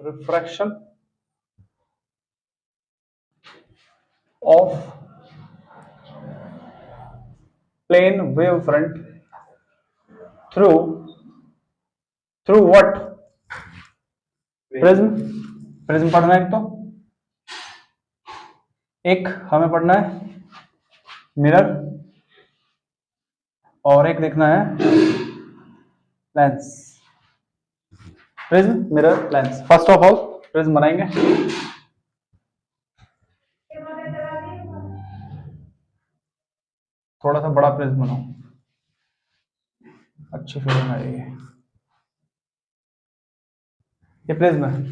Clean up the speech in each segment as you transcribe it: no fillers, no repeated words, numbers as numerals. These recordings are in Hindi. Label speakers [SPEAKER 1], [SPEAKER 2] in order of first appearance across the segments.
[SPEAKER 1] Refraction of plane wave front through through what? Prism. Prism पढ़ना है एक हमें पढ़ना है मिरर, और एक देखना है lens. Prism, mirror, lens. First of all prism बनाएंगे। थोड़ा सा बड़ा प्रिज्म बनाओ, अच्छी फीलिंग आएगी। ये प्रिज्म है,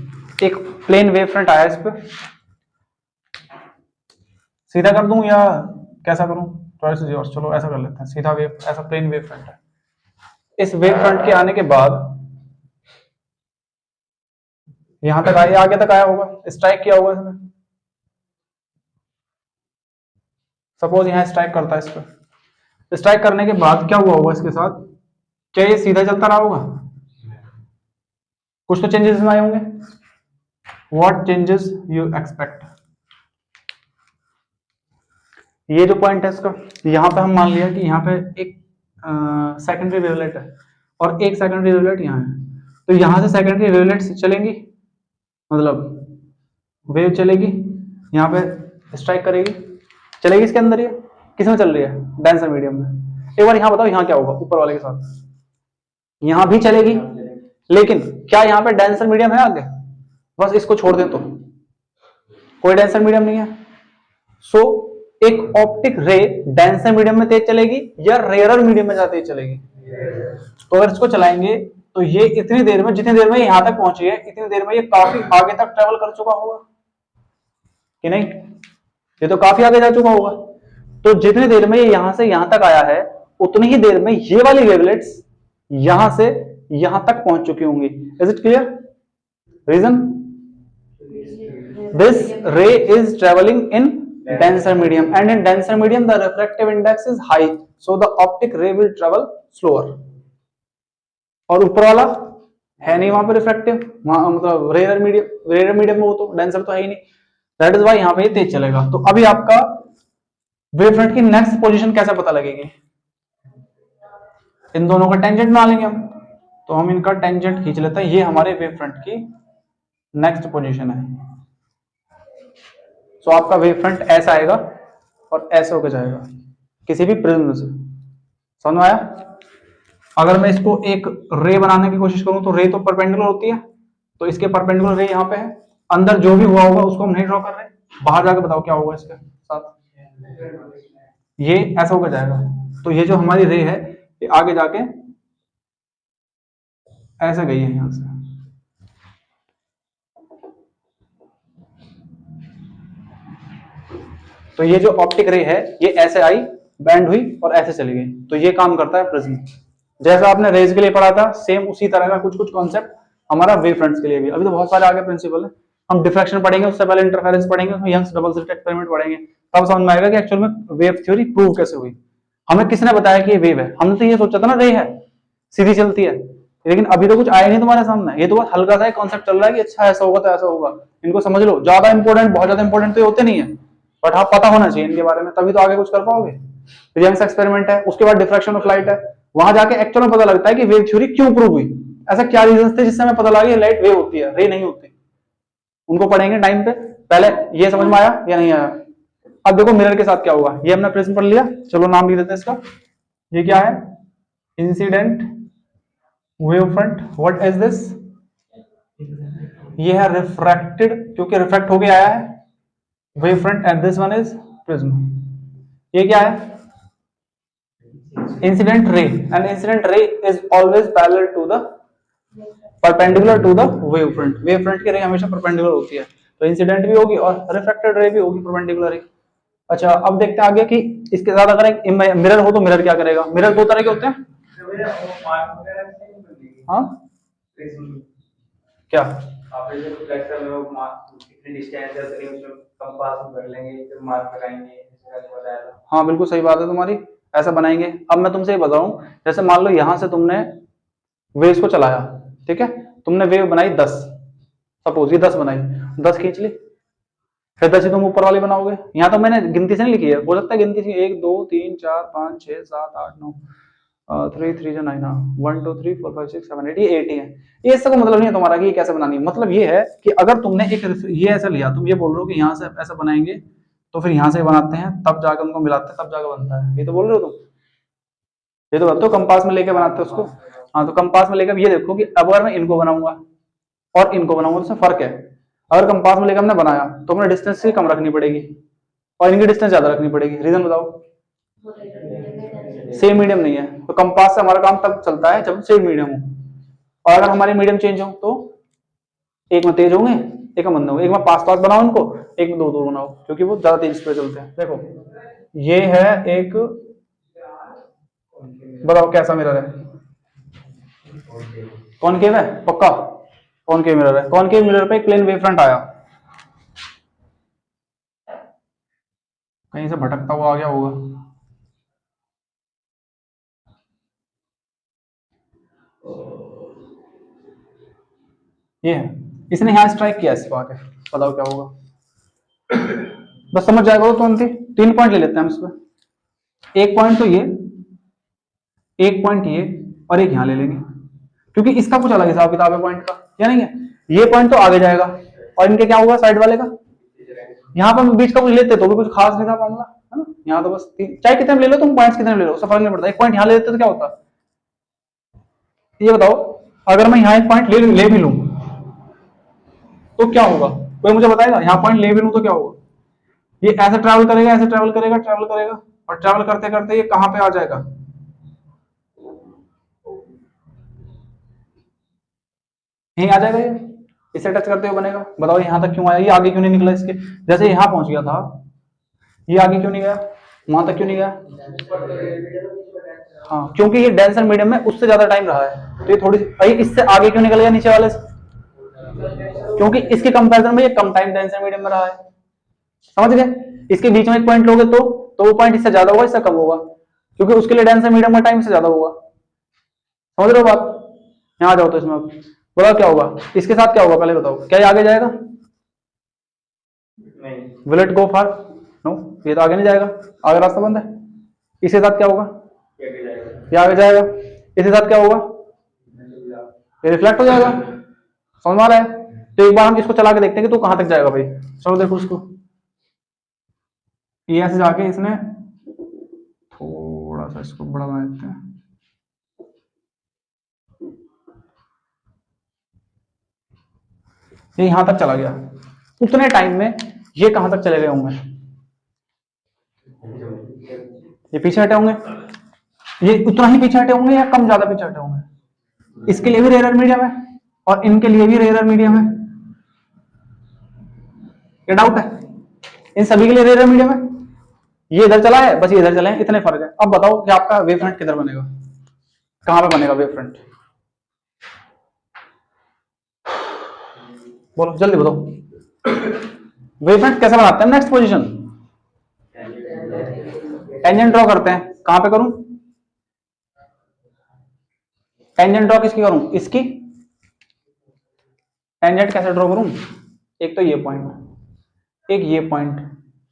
[SPEAKER 1] एक प्लेन वेव फ्रंट आया इस पर। सीधा कर दूं या कैसा करूं? Choice is yours. चलो ऐसा कर लेते हैं, सीधा वेव, ऐसा प्लेन वेव फ्रंट है। इस वेव फ्रंट के आने के बाद यहां तक आया, आगे तक आया होगा, स्ट्राइक किया होगा इसने। सपोज यहां स्ट्राइक करता है इस पर। स्ट्राइक करने के बाद क्या हुआ होगा इसके साथ? क्या ये सीधा चलता रहा होगा? कुछ तो चेंजेस इसमें आए होंगे। What changes you expect? ये जो पॉइंट है इसका, यहां पे हम मान लिया कि यहां पे एक सेकेंडरी वेवलेट है और एक सेकेंडरी वेवलेट यहाँ है। तो यहां से सेकेंडरी वेवलेट चलेंगी, मतलब वेव चलेगी, यहाँ पे स्ट्राइक करेगी, चलेगी इसके अंदर। ये किस में चल रही है? डेंसर मीडियम में। एक बार यहाँ बताओ यहाँ क्या होगा ऊपर वाले के साथ? यहाँ भी चलेगी, लेकिन क्या यहाँ पे डेंसर मीडियम है आगे? बस इसको छोड़ दें तो कोई डेंसर मीडियम नहीं है। सो एक ऑप्टिक रे डेंसर मीडियम में तेज चलेगी या रेयरर मीडियम में ज्यादा तेज चलेगी? तो अगर इसको चलाएंगे तो ये इतनी देर में, जितनी देर में यहां तक पहुंची है, इतनी देर में ये काफी आगे तक ट्रेवल कर चुका होगा कि नहीं? ये तो काफी आगे जा चुका होगा। तो जितनी देर में ये यहां से यहां तक आया है, उतनी ही देर में ये वाली वेवलेट्स यहां से यहां तक पहुंच चुकी होंगी। Is it clear? Reason? this ray is traveling in denser medium, and in denser medium the refractive index is high, so the optic ray will travel slower. और ऊपर वाला है नहीं वहां पे रिफ्रैक्टिव, मतलब रेयर मीडियम में, वो तो डेंसर तो है ही नहीं। दैट इज वाई यहाँ पे ये तेज चलेगा। तो अभी आपका वेव फ्रंट की नेक्स्ट पोजीशन कैसे पता लगेगी? इन दोनों का टेंजेंट बना लेंगे हम। तो हम इनका टेंजेंट खींच लेते हैं। ये हमारे वेव फ्रंट की नेक्स्ट पोजीशन है। तो आपका वेव फ्रंट ऐसा आएगा और ऐसे होकर जाएगा किसी भी प्रिज्म से। समझ में आया? अगर मैं इसको एक रे बनाने की कोशिश करूं तो रे तो परपेंडिकुलर होती है, तो इसके परपेंडिकुलर रे यहाँ पे है। अंदर जो भी हुआ होगा उसको हम नहीं ड्रॉ कर रहे, बाहर जाके बताओ क्या होगा इसके साथ। ये ऐसा होकर जाएगा। तो ये जो हमारी रे है ये आगे जाके ऐसे गई है यहां से। तो ये जो ऑप्टिक रे है ये ऐसे आई, बैंड हुई और ऐसे चली गई। तो ये काम करता है प्रिज्म। जैसा आपने रेज के लिए पढ़ा था, सेम उसी तरह का कुछ कुछ कॉन्सेप्ट हमारा वेव फ्रंट्स के लिए भी। अभी तो बहुत सारे आगे प्रिंसिपल है। हम डिफ्रैक्शन पढ़ेंगे, उससे पहले इंटरफेरेंस पढ़ेंगे, उसमें यंग्स डबल स्लिट एक्सपेरिमेंट पढ़ेंगे, तब समझ में आएगा कि एक्चुअल में वेव थ्योरी प्रूव कैसे हुई। हमें किसने बताया कि ये वेव है? हमने तो ये सोचा था ना रे है, सीधी चलती है। लेकिन अभी तो कुछ आया नहीं तुम्हारे सामने, ये तो बस हल्का सा कॉन्सेप्ट चल रहा है कि अच्छा ऐसा होगा तो ऐसा होगा। इनको समझ लो, ज्यादा इंपॉर्टेंट, बहुत ज्यादा इंपॉर्टेंट तो ये होते नहीं है, बट हाँ पता होना चाहिए इनके बारे में, तभी तो आगे कुछ कर पाओगे। यंग्स एक्सपेरिमेंट है, उसके बाद डिफ्रैक्शन ऑफ लाइट है, वहां जाके एक्चुअल में पता लगता है कि वेव थ्योरी क्यों प्रूव हुई, ऐसा क्या रीजन थे जिससे हमें पता लगा कि लाइट वेव होती है, रे नहीं होती। उनको पढ़ेंगे टाइम पे। पहले ये समझ में आया या नहीं आया? अब देखो मिरर के साथ क्या होगा। ये हमने प्रिज्म पढ़ लिया, चलो नाम लिख देते हैं इसका। ये क्या है? Incident wave front. What is this? ये है रिफ्रैक्टेड, क्योंकि रिफ्रैक्ट होके आया है wave front, and this one is prism. ये क्या है? Incident ray, and incident ray is always parallel to the perpendicular to the wave front. Wave front की रे हमेशा परपेंडिकुलर होती है, तो इंसिडेंट भी होगी और रिफ्रैक्टेड रे भी होगी परपेंडिकुलर ही। अच्छा अब देखते हैं आगे कि इसके साथ अगर एक मिरर हो तो मिरर क्या करेगा? मिरर दो तरह के होते हैं। हाँ क्या? आप जैसे लेक्चर में वो कितनी डिस्टेंस है उसमें कंपास में भर लेंगे, फिर मार्क लगाएंगे, हाँ बिल्कुल सही बात है तुम्हारी। ऐसा बनाएंगे। अब मैं तुमसे ये बताऊं, जैसे मान लो यहां से तुमने वेव्स को चलाया, ठीक है, तुमने वेव बनाई 10, सपोज ये 10 बनाई, 10 खींच ली, फिर 10 ही तुम ऊपर वाली बनाओगे। यहाँ तो मैंने गिनती से नहीं लिखी है, हो सकता है गिनती से 1 2 3 4 5 6 7 8 9 3 3 9 1 2 3 4 5 6 7 8, ये 8 ही है। ये इसका मतलब नहीं है तुम्हारा कि ये कैसे बनानी है, मतलब ये है कि अगर तुमने एक ये ऐसा लिया, तुम ये बोल रहे हो कि यहाँ से ऐसा बनाएंगे तो फिर यहाँ से बनाते हैं तब जाकर उनको मिलाते हैं तब जाकर बनता है, ये तो बोल रहे हो तुम, ये तो बताओ कंपास में लेके बनाते हैं उसको। हाँ तो कंपास में लेकर ये देखो कि अब अगर मैं इनको बनाऊंगा और इनको बनाऊंगा तो उसमें फर्क है। अगर कंपास में लेकर हमने बनाया तो हमें डिस्टेंस ही कम रखनी पड़ेगी और इनकी डिस्टेंस ज्यादा रखनी पड़ेगी, रीजन बताओ। सेम मीडियम नहीं है, तो कंपास से हमारा काम तब चलता है जब सेम मीडियम हो, और अगर हमारे मीडियम चेंज हो तो एक में तेज होंगे एक में मंद होंगे, एक में पास पास बनाओ इनको, एक में दो दो बनाओ, क्योंकि वो ज्यादा तेज पे चलते हैं। देखो ये है एक, बताओ कैसा मिरर है, कॉनकेव है पक्का, कॉनकेव मिरर है, कॉनकेव मिरर पे एक प्लेन वेव फ्रंट आया, कहीं से भटकता हुआ आ गया होगा, ये है, इसने यहां स्ट्राइक किया इस पर, बताओ क्या होगा, बस समझ जाएगा वो तो। 3 पॉइंट ले लेते हैं हम इसमें, एक पॉइंट तो ये, एक पॉइंट ये, और एक यहां ले लेंगे, क्योंकि इसका कुछ अलग हिसाब किताब है पॉइंट का, या नहीं है, ये पॉइंट तो आगे जाएगा और इनके क्या होगा साइड वाले का, यहाँ पर बीच का कुछ लेते तो भी कुछ खास नहीं था मामला, है ना, यहाँ तो बस चाहे कितने ले लो तुम, पॉइंट्स कितने ले लो उससे फर्क नहीं पड़ता, एक पॉइंट यहाँ ले लेते तो क्या होता, ये बताओ। अगर मैं यहाँ एक पॉइंट ले भी लूं तो क्या होगा, कोई मुझे बताएगा, यहाँ पॉइंट ले भी लूं तो क्या होगा, ये ऐसे ट्रैवल करेगा, ऐसे ट्रैवल करेगा, ट्रैवल करेगा, और ट्रैवल करते करते ये कहां पे आ जाएगा, यहीं आ जाएगा, ये इसे टच करते हुए बनेगा। बताओ यहां तक क्यों आया, ये आगे क्यों नहीं निकला इसके, जैसे यहां पहुंच गया था ये आगे क्यों नहीं गया, वहां तक क्यों नहीं गया, हाँ क्योंकि ये डेंसर मीडियम में उससे ज्यादा टाइम रहा है, तो ये थोड़ी सी इससे आगे क्यों निकल गया नीचे वाले से, क्योंकि इसके कंपैरिजन में ये कम टाइम डेंसर मीडियम में रहा है, समझ गए। इसके बीच में एक पॉइंट लोगे तो वो पॉइंट इससे ज्यादा होगा इससे कम होगा, क्योंकि उसके लिए डेंसर मीडियम का टाइम से ज्यादा होगा, समझ रहे हो बात। यहाँ आ जाओ तो इसमें बताओ क्या होगा, इसके साथ क्या होगा पहले बताओ, क्या ये आगे जाएगा, will it go far, no, ये तो आगे नहीं जाएगा, आगे रास्ता बंद है। इसके साथ क्या होगा, ये आगे जाएगा, इसके साथ क्या होगा, ये रिफ्लेक्ट हो जाएगा, समझ में आ रहा है। तो एक बार हम इसको चला के देखते हैं कि तो कहां तक जाएगा भाई, चलो देखो उसको, ये ऐसे जाके इसने थोड़ा सा इसको बड़ा बना देते हैं, ये यहां तक चला गया, उतने टाइम में ये कहां तक चले गए होंगे, ये पीछे हटे होंगे, ये उतना ही पीछे हटे होंगे या कम ज्यादा पीछे हटे होंगे, इसके लिए भी रेयर मीडियम है और इनके लिए भी रेयर मीडियम है, ये डाउट है, इन सभी के लिए रेयर मीडियम है, ये इधर चला है बस ये इधर चले हैं, इतने फर्क है। अब बताओ कि आपका वेव फ्रंट किधर बनेगा, कहां पे बनेगा वेव फ्रंट, बोलो जल्दी बताओ, वेव फ्रंट कैसे बनाते हैं, नेक्स्ट पोजीशन, टेंजेंट ड्रॉ करते हैं, कहां पे करूं, टेंजेंट ड्रॉ किसकी करूं, इसकी, टेंजेंट कैसे ड्रॉ करूं, एक तो ये पॉइंट, एक ये पॉइंट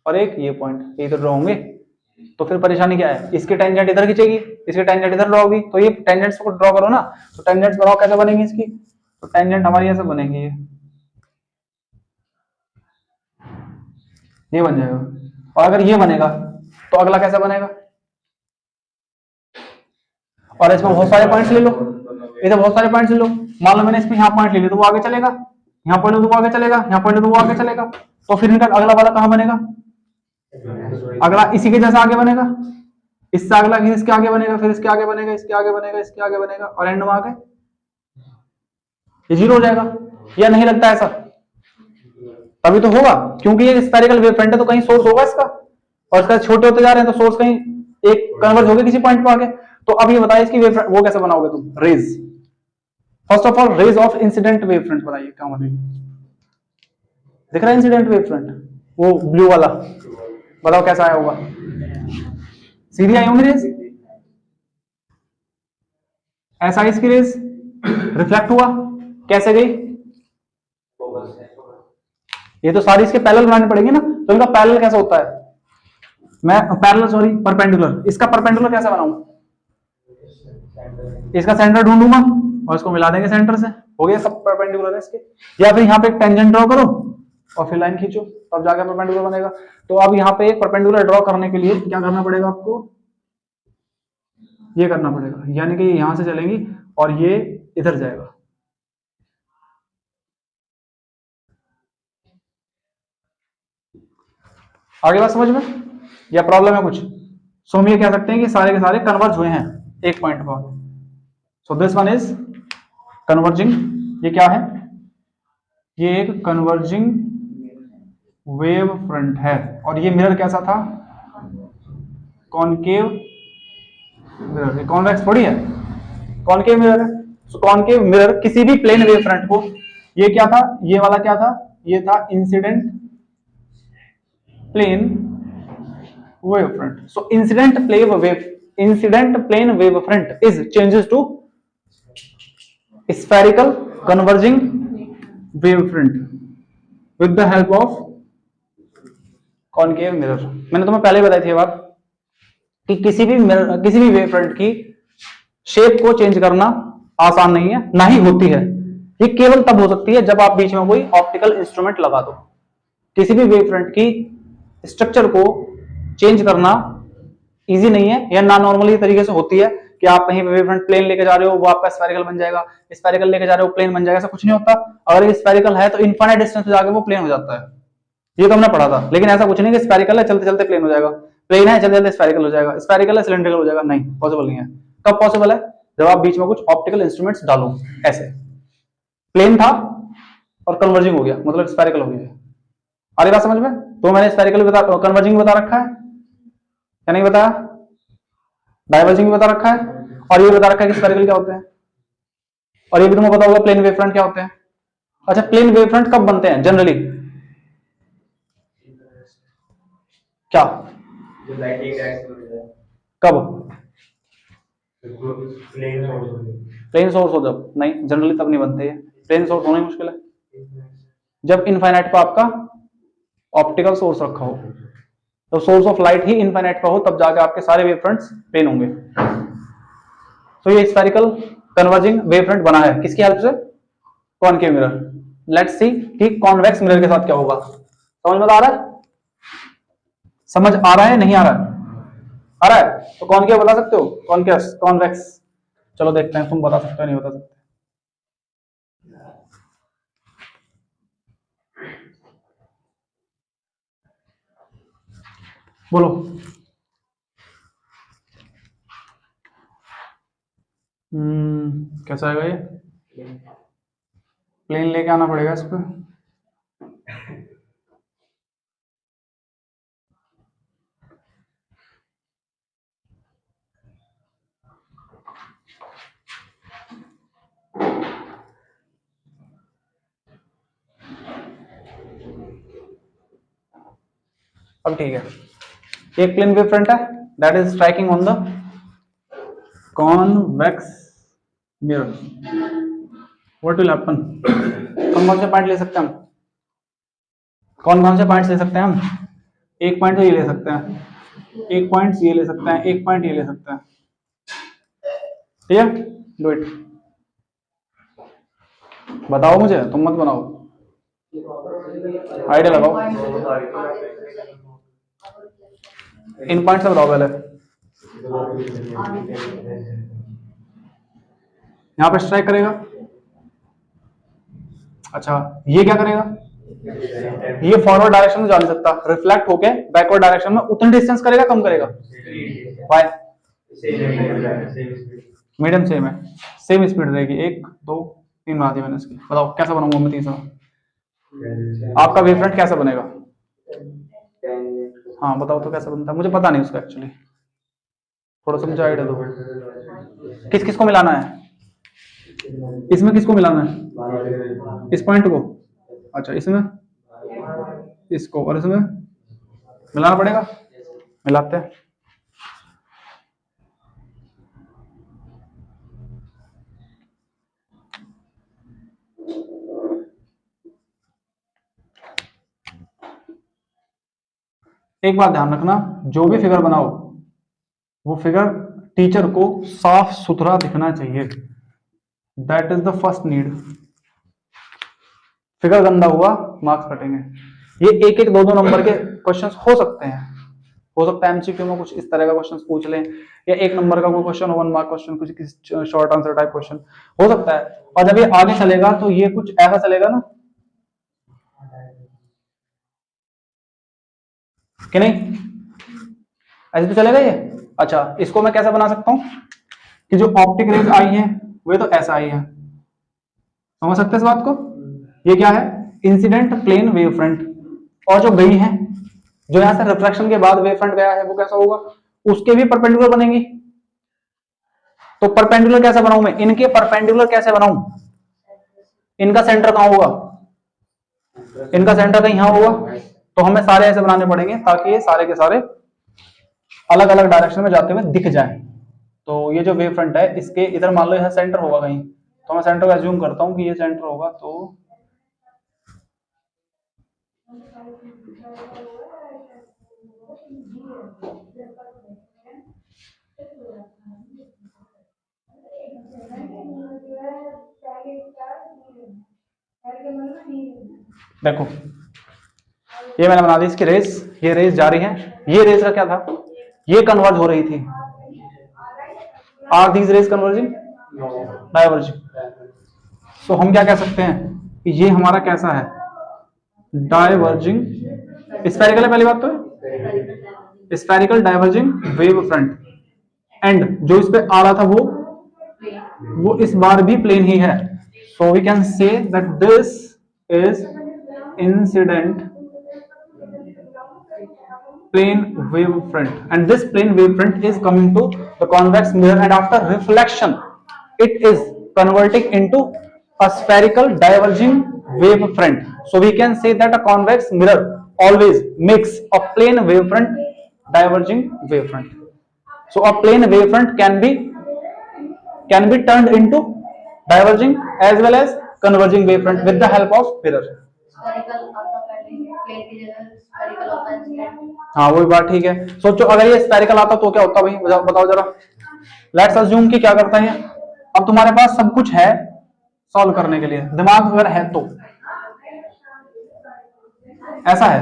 [SPEAKER 1] और एक ये पॉइंट, ये तो ड्रॉ होंगे, तो फिर परेशानी क्या है, इसकी टेंजेंट इधर खींचेगी, इसकी टेंजेंट इधर ड्रॉ होगी, तो ये टेंजेंट्स को ड्रॉ करो ना, तो टेंजेंट्स बनाओ कैसे बनेंगी इसकी, तो टेंजेंट हमारी ऐसे बनेगी, ये बन जाएगा, और अगर ये बनेगा तो अगला कैसा बनेगा, और इसमें बहुत सारे पॉइंट्स ले लो, इधर बहुत सारे पॉइंट्स ले लो, मान लो मैंने इसमें यहाँ पॉइंट ले लिया तो वो आगे चलेगा, यहाँ पॉइंट ले तो वो आगे चलेगा, यहाँ पॉइंट ले तो वो आगे चलेगा, तो फिर इनका अगला वाला कहाँ बनेगा, अगला इसी के जैसा आगे बनेगा, इससे अगला फिर इसके आगे बनेगा, फिर इसके आगे बनेगा, इसके आगे बनेगा, इसके आगे बनेगा, और एंड में आके ये जीरो हो जाएगा, या नहीं लगता ऐसा, तभी तो होगा, क्योंकि ये स्फेरिकल वेव फ्रंट है तो कहीं सोर्स होगा इसका, और इसका छोटे होते जा रहे हैं तो सोर्स कहीं एक कन्वर्ज होगा किसी पॉइंट पर आके। तो अब ये बताइए इसकी वेव वो कैसे बनाओगे तुम, rays, first of all rays of incident wave front बताइए क्या बनेगी, दिख रहा है इंसिडेंट वेव फ्रंट, वो ब्लू वाला, बताओ कैसा आया होगा, सीधी आई होंगी रेज, ऐसा आई इसकी रेज, रिफ्लेक्ट हुआ, कैसे गई? ये तो सारी इसके पैरेलल बनानी पड़ेगी ना, तो इनका पैरेलल कैसा होता है? मैं पैरेलल सॉरी परपेंडिकुलर, इसका परपेंडिकुलर कैसे बनाऊं? इसका सेंटर ढूंढूंगा और इसको मिला देंगे सेंटर से, हो गया सब परपेंडिकुलर है इसके। या फिर यहाँ पे एक टेंजेंट ड्रॉ करो और फिर लाइन खींचो, तब जाकर परपेंडिकुलर बनेगा। तो अब यहाँ पे एक परपेंडिकुलर ड्रॉ करने के लिए क्या करना पड़ेगा आपको? ये करना पड़ेगा, यानी कि यहां से चलेंगी और ये इधर जाएगा। आगे बात समझ में या प्रॉब्लम है कुछ? सो हम ये कह सकते हैं कि सारे के सारे कन्वर्ज हुए हैं एक पॉइंट पर। So this one is converging. ये क्या है? ये एक कन्वर्जिंग वेव फ्रंट है। और ये मिरर कैसा था? Concave mirror. कॉन्वेक्स थोड़ी है, कॉनकेव मिरर है। सो कॉनकेव मिरर किसी भी प्लेन वेव फ्रंट को, ये क्या था? ये वाला क्या था? ये था incident plane wave front. So incident plane wave front is changes to spherical converging wave front with the help of concave mirror। मैंने तुम्हें पहले बताई थी ये बात कि किसी भी वेव फ्रंट की शेप को चेंज करना आसान नहीं है, ना ही होती है। ये केवल तब हो सकती है जब आप बीच में कोई ऑप्टिकल इंस्ट्रूमेंट लगा दो। किसी भी वेव फ्रंट की स्ट्रक्चर को चेंज करना इजी नहीं है, या ना नॉर्मली तरीके से होती है कि आप कहीं वेव फ्रंट प्लेन लेके जा रहे हो, वो आपका स्फेरिकल बन जाएगा, स्फेरिकल लेके जा रहे हो प्लेन बन जाएगा, ऐसा कुछ नहीं होता। अगर ये स्फेरिकल है तो इनफाइनाइट डिस्टेंस पे जाके वो प्लेन हो जाता है, ये तो हमने पढ़ा था। लेकिन ऐसा कुछ नहीं कि स्फेरिकल है चलते चलते प्लेन हो जाएगा, प्लेन है चलते चलते स्फेरिकल हो जाएगा, स्फेरिकल है सिलेंड्रिकल हो जाएगा, नहीं पॉसिबल नहीं है। कब पॉसिबल है? जब आप बीच में कुछ ऑप्टिकल इंस्ट्रूमेंट्स डालो। ऐसे प्लेन था और कन्वर्जिंग हो गया, मतलब स्फेरिकल हो गया। आ रही बात समझ में? तो मैंने स्फेरिकल कन्वर्जिंग बता रखा है या नहीं बताया? डाइवर्जिंग भी बता रखा है, और ये बता रखा है कि स्फेरिकल क्या होते हैं, और ये भी तुम्हें पता होगा प्लेन वेव फ्रंट क्या होते हैं। अच्छा, प्लेन वेव फ्रंट कब बनते हैं जनरली? क्या कब? प्लेन सोर्स हो जब? नहीं, जनरली तब नहीं बनते हैं। प्लेन सोर्स होना ही मुश्किल है जब इनफाइनाइट पर आपका ऑप्टिकल सोर्स रखा हो, तो source of light he infinite पर हो, तब जाके आपके सारे वेव फ्रंट्स प्लेन होंगे। तो ये स्फेरिकल कन्वर्जिंग वेव फ्रंट बना है किसकी हेल्प से? Concave mirror. लेट्स सी कि कॉन्वेक्स मिरर के साथ क्या होगा। समझ में आ रहा है? समझ आ रहा है नहीं आ रहा है? आ रहा है तो कौन क्या बता सकते हो? कॉन्केस कॉन्वेक्स। चलो देखते हैं तुम बता सकते हो नहीं बता सकते। बोलो। कैसा आएगा ये? प्लेन लेके आना पड़ेगा इस पर। अब ठीक है, एक प्लेन वेव फ्रंट है that is striking on the convex mirror. What will happen? कौन कौन से पॉइंट ले सकते हैं हम? कौन कौन से पॉइंट्स ले सकते हैं हम? एक पॉइंट तो ये ले सकते हैं, एक पॉइंट ये ले सकते हैं, एक पॉइंट ये ले सकते हैं। ठीक है, डू इट। बताओ मुझे, तुम मत बनाओ, आइडिया लगाओ। इन पॉइंट से बताओ पहले। यहां पे स्ट्राइक करेगा। अच्छा, ये क्या करेगा? ये फॉरवर्ड डायरेक्शन में जा नहीं सकता, रिफ्लेक्ट होके बैकवर्ड डायरेक्शन में उतनी डिस्टेंस करेगा, कम करेगा? वाई? मीडियम सेम है, सेम स्पीड रहेगी। 1 2 3 बना दी मैंने इसकी। बताओ कैसा बनाऊंगा मैं तीसरा? आपका वेव फ्रंट कैसा बनेगा? हाँ बताओ तो कैसा बनता है, मुझे पता नहीं उसका एक्चुअली, थोड़ा सा मुझे आइडिया दो। किस किस को मिलाना है इसमें? किसको मिलाना है? इस पॉइंट को? अच्छा, इसमें इसको और इसमें मिलाना पड़ेगा। मिलाते हैं। एक बात ध्यान रखना, जो भी फिगर बनाओ वो फिगर टीचर को साफ सुथरा दिखना चाहिए, that is the first need. Figure गंदा हुआ मार्क्स कटेंगे। ये एक एक दो दो नंबर के क्वेश्चंस हो सकते हैं, हो सकता है एमसीक्यू में कुछ इस तरह का क्वेश्चन पूछ लें, या एक नंबर का कोई क्वेश्चन, 1 मार्क क्वेश्चन, कुछ किसी शॉर्ट आंसर टाइप क्वेश्चन हो सकता है। और जब ये आगे चलेगा तो ये कुछ ऐसा चलेगा ना कि नहीं, ऐसे तो चलेगा ये। अच्छा, इसको मैं कैसे बना सकता हूं कि जो ऑप्टिक रेज आई है वे तो ऐसा आई है, समझ सकते हैं इस बात को। ये क्या है, इंसिडेंट प्लेन वेव फ्रंट, और जो गई है, जो यहां से रिफ्लेक्शन के बाद वेव फ्रंट गया है वो कैसा होगा, उसके भी परपेंडिकुलर बनेंगी। तो परपेंडिकुलर कैसे बनाऊं मैं, इनके परपेंडिकुलर कैसे बनाऊं, इनका सेंटर कहां होगा, इनका सेंटर कहीं यहां होगा, तो हमें सारे ऐसे बनाने पड़ेंगे ताकि ये सारे के सारे अलग अलग डायरेक्शन में जाते हुए दिख जाए। तो ये जो वेव फ्रंट है इसके इधर मान लो यहां सेंटर होगा कहीं, तो मैं सेंटर को एज्यूम करता हूं कि ये सेंटर होगा। तो देखो ये मैंने बना दी इसकी रेस, ये रेस जा रही है, ये रेस का क्या था, ये कन्वर्ज हो रही थी। Are these rays converging, diverging. So हम क्या कह सकते हैं कि ये हमारा कैसा है, डाइवर्जिंग, स्फेरिकल है पहली बात तो, spherical diverging wave front. And जो इस पे आ रहा था वो इस बार भी प्लेन ही है। So we can say that this is incident plane wave front and this plane wave front is coming to the convex mirror and after reflection it is converting into a spherical diverging wave front. So we can say that a convex mirror always makes a plane wave front diverging wave front. So a plane wave front can be turned into diverging as well as converging wave front with the help of mirror. हाँ वही बात ठीक है। सोचो अगर ये स्पेरिकल आता तो क्या होता भाई, बताओ जरा। लेट्स अज्यूम कि क्या करता है, अब तुम्हारे पास सब कुछ है सॉल्व करने के लिए, दिमाग अगर है तो ऐसा है,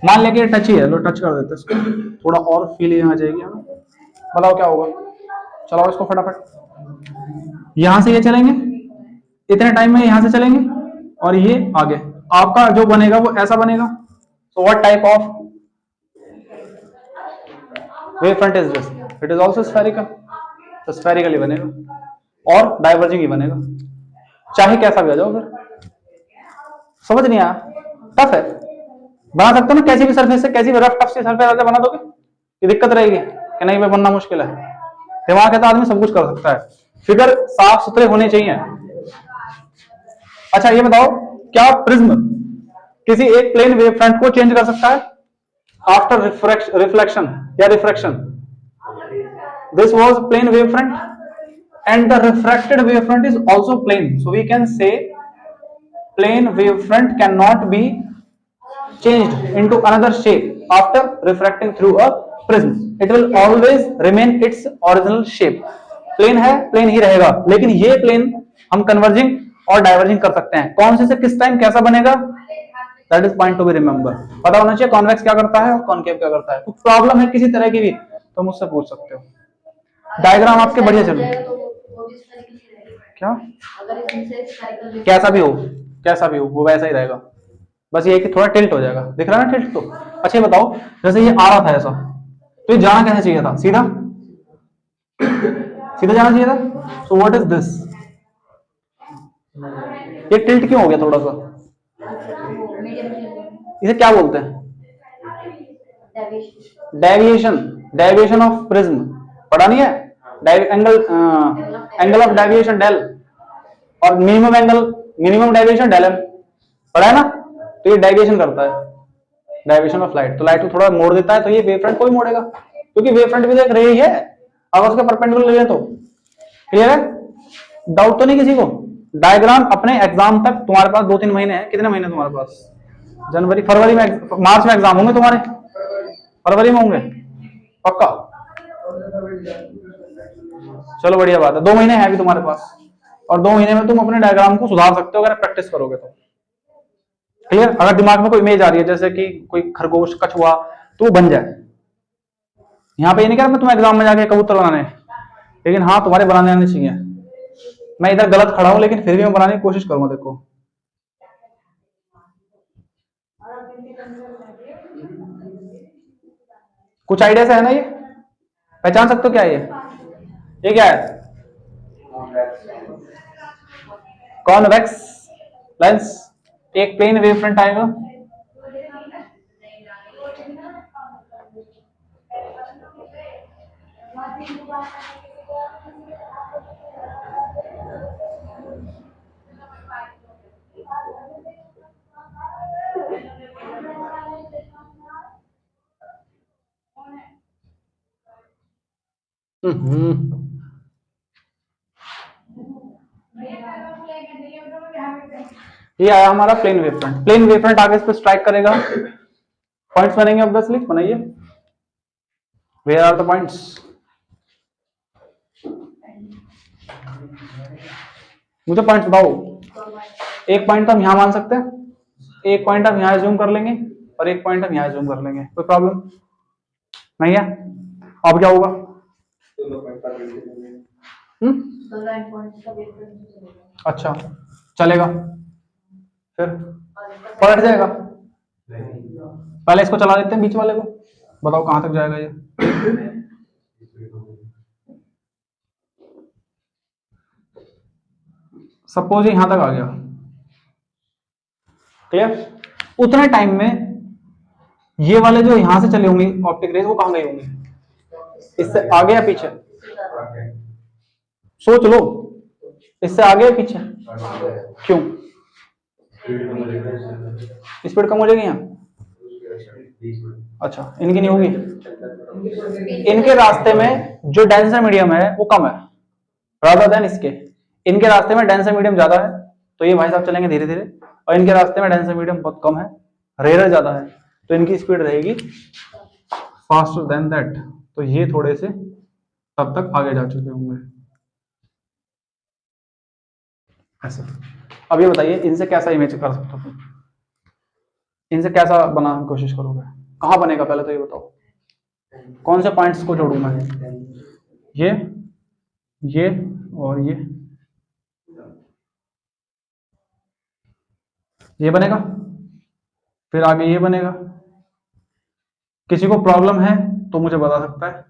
[SPEAKER 1] मान लेके ये टच ही है, लो टच कर देते इसको, थोड़ा और फीलिंग आ जाएगी हमें। बताओ क्या होगा, चलाओ इसको फटाफट। यहां से ये चलेंगे, इतने टाइम में यहां से चलेंगे और ये आगे, आपका जो बनेगा वो ऐसा बनेगा। So what type of wave front is this, it is also spherical, तो स्फेरिकल ही बनेगा और डाइवर्जिंग ही बनेगा, चाहे कैसा भी आ जाओ। फिर समझ नहीं आया, टफ है, बना सकते हो ना कैसी भी सरफेस से, कैसी भी रफ टफ सी सरफेस बना दोगे, ये दिक्कत रहेगी कि नहीं भाई बनना मुश्किल है। दिमाग है तो आदमी सब कुछ कर सकता है, फिगर साफ सुथरे होने चाहिए। अच्छा ये बताओ, क्या प्रिज्म किसी एक प्लेन वेव फ्रंट को चेंज कर सकता है आफ्टर रिफ्लेक्शन या refraction? This was plane wave front and the refracted wave front is also plane, so we can say plane wave front cannot be changed into another shape after refracting through a prism. It will always remain its original shape. Plane है, प्लेन ही रहेगा, लेकिन ये प्लेन हम कन्वर्जिंग और डाइवर्जिंग कर सकते हैं। कौन से किस टाइम कैसा बनेगा, that is point to be remember. पता होना चाहिए कॉन्वेक्स क्या करता है और कॉनकेव क्या करता है। कुछ प्रॉब्लम है किसी तरह की भी तो मुझसे पूछ सकते हो। डायग्राम आपके बढ़िया चल क्या, कैसा भी हो वो वैसा ही रहेगा, बस ये कि थोड़ा टिल्ट हो जाएगा, दिख रहा है ना टिल्ट तो। अच्छा ये बताओ, जैसे ये आ रहा था ऐसा, तो ये जाना कैसे चाहिए था, सीधा सीधा जाना चाहिए था। सो व्हाट इज दिस, ये टिल्ट क्यों हो गया थोड़ा सा, इसे क्या बोलते हैं, डेविएशन, डेविएशन ऑफ प्रिज्म, पढ़ा नहीं है, एंगल ऑफ डेविएशन डेल और minimum angle, minimum deviation del M, पढ़ा है ना। तो ये डेविएशन करता है, डेविएशन ऑफ लाइट, तो लाइट को थोड़ा मोड़ देता है, तो ये वेव फ्रंट को ही मोड़ेगा क्योंकि वेव फ्रंट भी देख रही है, अगर उसके परपेंडिकुलर ले तो। क्लियर है, डाउट तो नहीं किसी को। डायग्राम अपने एग्जाम तक तुम्हारे पास 2-3 महीने हैं, कितने महीने तुम्हारे पास, जनवरी फरवरी में, मार्च में एग्जाम होंगे तुम्हारे, फरवरी में होंगे पक्का? चलो बढ़िया बात है, 2 महीने हैं अभी तुम्हारे पास, और 2 महीने में तुम अपने डायग्राम को सुधार सकते हो अगर प्रैक्टिस करोगे तो। क्लियर? अगर दिमाग में कोई इमेज आ रही है जैसे कि कोई खरगोश कछुआ, तो वो बन जाए। यहाँ पे ये नहीं कह रहा मैं तुम्हें एग्जाम में जाके कबूतर बनाने, लेकिन हाँ तुम्हारे बनाने आने चाहिए। मैं इधर गलत खड़ा हूं लेकिन फिर भी मैं बनाने की कोशिश करूंगा। देखो कुछ आइडिया से है ना, ये पहचान सकते हो क्या ये क्या है? कॉन्वेक्स लेंस, एक प्लेन वेव फ्रंट आएगा, ये आया हमारा plane wave front. Plane wave front आगे इस पर स्ट्राइक करेगा, पॉइंट्स बनेंगे ऑब्वियसली, बनाइए। Where are the points? मुझे पॉइंट्स बताओ। एक पॉइंट तो हम यहां मान सकते हैं, एक पॉइंट हम यहां जूम कर लेंगे, और एक पॉइंट हम यहां जूम कर लेंगे। कोई प्रॉब्लम नहीं है? अब क्या होगा? अच्छा चलेगा, फिर पलट जाएगा। पहले इसको चला लेते हैं बीच वाले को, बताओ कहां तक जाएगा ये। सपोज यहां तक आ गया, क्लियर? उतने टाइम में ये वाले जो यहां से चले होंगे ऑप्टिक रेज, वो कहां गए होंगे? इससे आगे या पीछे? सोच लो, इससे आगे या पीछे? क्यों? स्पीड कम हो जाएगी यहाँ? अच्छा, इनकी नहीं होगी? इनके रास्ते में जो डेंसर मीडियम है वो कम है रादर देन इसके। इनके रास्ते में डेंसर मीडियम ज्यादा है, तो ये भाई साहब चलेंगे धीरे धीरे, और इनके रास्ते में डेंसर मीडियम बहुत कम है, रेयर ज्यादा है, तो इनकी स्पीड रहेगी फास्टर देन दैट। तो ये थोड़े से तब तक आगे जा चुके होंगे ऐसे। अब ये बताइए इनसे कैसा इमेज कर सकते हो, इनसे कैसा बनाने की कोशिश करोगे? कहां बनेगा पहले तो ये बताओ, कौन से पॉइंट्स को जोड़ू मैं? ये और ये बनेगा, फिर आगे ये बनेगा। किसी को प्रॉब्लम है तो मुझे बता सकता है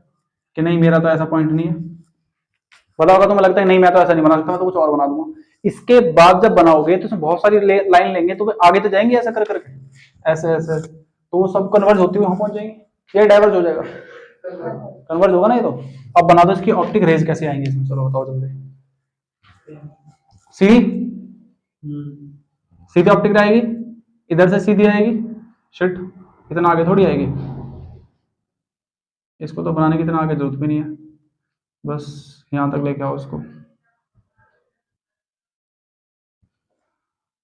[SPEAKER 1] कि नहीं मेरा तो ऐसा पॉइंट नहीं है, बताओगा तो मैं लगता है नहीं मैं तो ऐसा नहीं बना सकता, मैं तो कुछ और बना दूंगा। इसके बाद जब बनाओगे तो उसमें बहुत सारी लाइन लेंगे, तो आगे तो जाएंगे ऐसा कर करके, ऐसे ऐसे, तो वो सब कन्वर्ज होती हुई वहां पहुंच जाएंगे, ये डाइवर्ज हो जाएगा, कन्वर्ज होगा ना ये तो। अब बना दो इसकी ऑप्टिक रेज कैसे आएंगे इसमें, चलो बताओ जल्दी। सीधी सीधी ऑप्टिक आएगी, इधर से सीधी आएगी, शिट इतना आगे थोड़ी आएगी, इसको तो बनाने की इतना आगे जरूरत भी नहीं है, बस यहां तक लेके आओ इसको,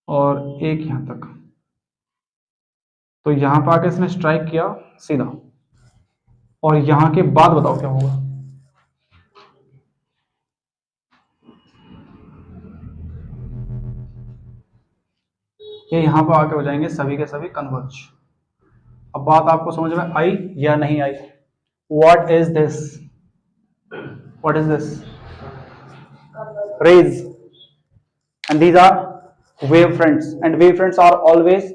[SPEAKER 1] और एक यहां तक। तो यहां पर आके इसने स्ट्राइक किया सीधा, और यहां के बाद बताओ क्या होगा? ये यहां पर आके हो जाएंगे सभी के सभी कन्वर्ज। अब बात आपको समझ में आई या नहीं आई? What is this? What is this? rays, and these are wave fronts, and wave fronts are always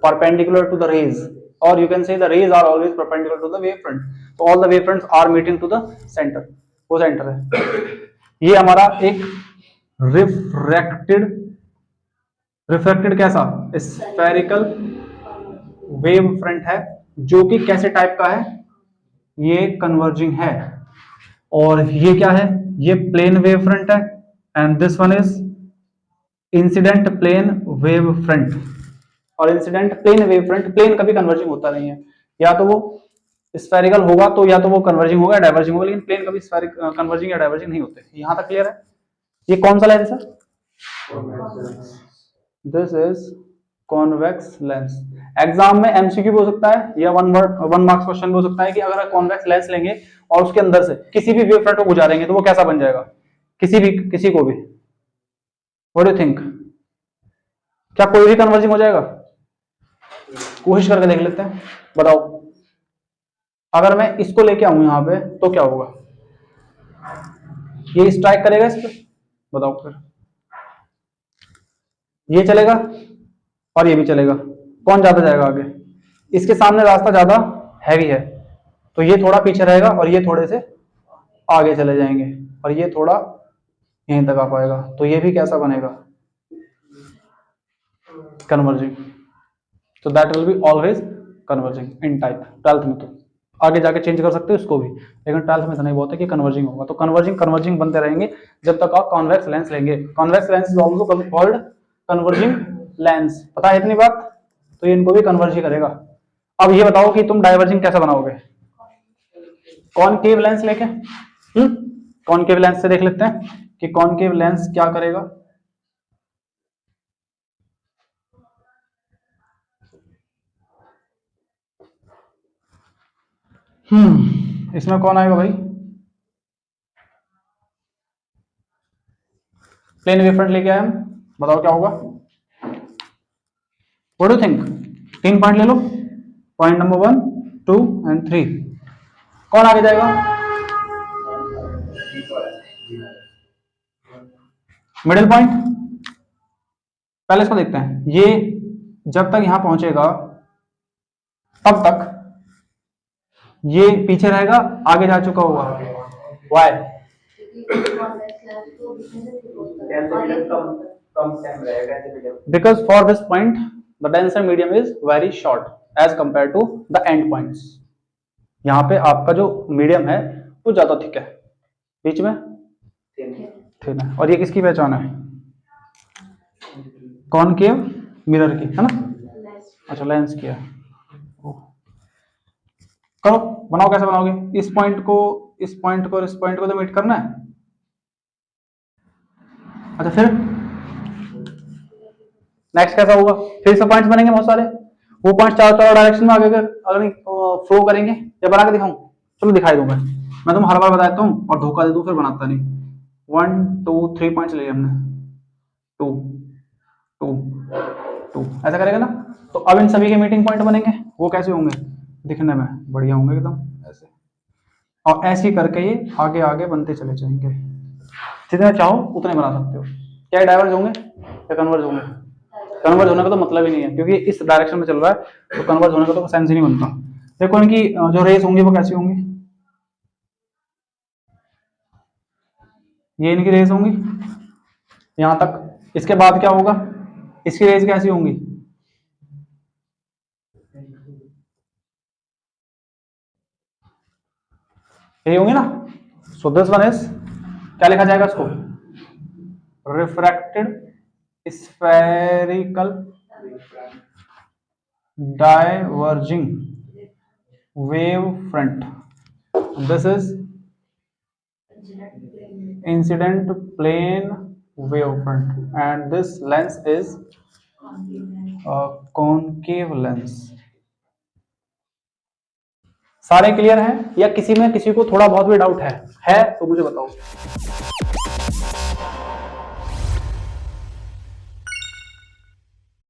[SPEAKER 1] perpendicular to the rays, or you can say the rays are always perpendicular to the wave front, so all the wave fronts are meeting to the center, वो सेंटर है। ये हमारा एक रिफ्रैक्टेड, रिफ्रैक्टेड कैसा स्फेरिकल वेव फ्रंट है, जो कि कैसे टाइप का है? ये कन्वर्जिंग है। और ये क्या है? ये प्लेन वेव फ्रंट है, and this one is incident plane wave front. और incident plane wave front, plane कभी कन्वर्जिंग होता नहीं है, या तो वो स्फेरिकल होगा तो या तो वो कन्वर्जिंग होगा या डाइवर्जिंग होगा, लेकिन प्लेन कभी कन्वर्जिंग या डाइवर्जिंग नहीं होते। यहां तक क्लियर है? ये कौन सा लेंस है? This is convex lens, exam में एमसीक्यू भी हो सकता है या वन मार्क्स क्वेश्चन भी हो सकता है कि अगर कॉन्वेक्स लेंस लेंगे और उसके अंदर से किसी भी वेव फ्रंट को गुजारेंगे तो वो कैसा बन जाएगा, किसी को भी। व्हाट डू थिंक, क्या कोई भी कन्वर्जिंग हो जाएगा? कोशिश करके देख लेते हैं, बताओ। अगर मैं इसको लेके आऊं यहां पे तो क्या होगा, ये स्ट्राइक करेगा इस पे, बताओ फिर। ये चलेगा और ये भी चलेगा, कौन ज्यादा जाएगा आगे? इसके सामने रास्ता ज्यादा हैवी है तो ये थोड़ा पीछे रहेगा और ये थोड़े से आगे चले जाएंगे और ये थोड़ा यहीं तक आ पाएगा, तो ये भी कैसा बनेगा, कन्वर्जिंग। तो that will be always converging in type. 12th में तो आगे जाके चेंज कर सकते हो इसको भी, लेकिन 12th में इतना ही बहुत है कि कन्वर्जिंग होगा। तो कन्वर्जिंग बनते रहेंगे जब तक आप कॉन्वेक्स लेंस लेंगे। Convex lens is also called converging lens, पता है इतनी बात? तो ये इनको भी कन्वर्ज ही करेगा। अब ये बताओ कि तुम डाइवर्जिंग कैसे बनाओगे, कॉनकेव लेंस लेके। कॉनकेव लेंस से देख लेते हैं कि कॉनकेव लेंस क्या करेगा। इसमें कौन आएगा भाई, प्लेन वेव फ्रंट लेके आए हम, बताओ क्या होगा। व्हाट डू थिंक, 3 पॉइंट ले लो, पॉइंट नंबर 1, 2 एंड 3। कौन आगे जाएगा, मिडिल पॉइंट। पहले इसको देखते हैं, ये जब तक यहां पहुंचेगा तब तक ये पीछे रहेगा, आगे जा चुका होगा। Why, because for this point the denser medium is very short as compared to the end points। यहाँ पे आपका जो मीडियम है वो ज्यादा थिक है, बीच में थिन है। और ये किसकी पहचान है, कॉनकेव मिरर की, है ना? अच्छा, लेंस की है। करो, बनाओ, कैसे बनाओगे? इस पॉइंट को इस पॉइंट को और इस पॉइंट को तो मीट करना है। अच्छा, फिर नेक्स्ट कैसा होगा, फिर से पॉइंट्स बनेंगे बहुत सारे, वो पॉइंट्स चारों चारों डायरेक्शन में आगे अगर फ्लो करेंगे, या बना के दिखाऊं? चलो दिखाई दूंगा, मैं तुम हर बार बता देता हूँ और धोखा दे दूं फिर बनाता नहीं। 1 2 3 पॉइंट्स लिए हमने, 2 2 2, ऐसा करेगा ना। तो अब इन सभी के मीटिंग पॉइंट बनेंगे, वो कैसे होंगे, दिखने में बढ़िया होंगे एकदम ऐसे, और ऐसे ही करके ये आगे आगे बनते चले जाएंगे, जितने चाहो उतने बना सकते हो। क्या डाइवर्ज होंगे या कन्वर्ज होंगे? कन्वर्ज होने का तो मतलब ही नहीं है, क्योंकि इस डायरेक्शन में चल रहा है, तो कन्वर्ज होने का तो सेंस ही नहीं बनता। देखो इनकी जो रेस होंगी वो कैसी होंगी, ये इनकी रेस होंगी यहां तक। इसके बाद क्या होगा, इसकी रेस कैसी होंगी, यही होंगी ना। सो दिस वन इज, क्या लिखा जाएगा इसको, refracted spherical diverging wave front. This is incident plane wavefront and this lens is a concave lens। सारे क्लियर हैं या किसी में किसी को थोड़ा बहुत भी डाउट है तो मुझे बताओ।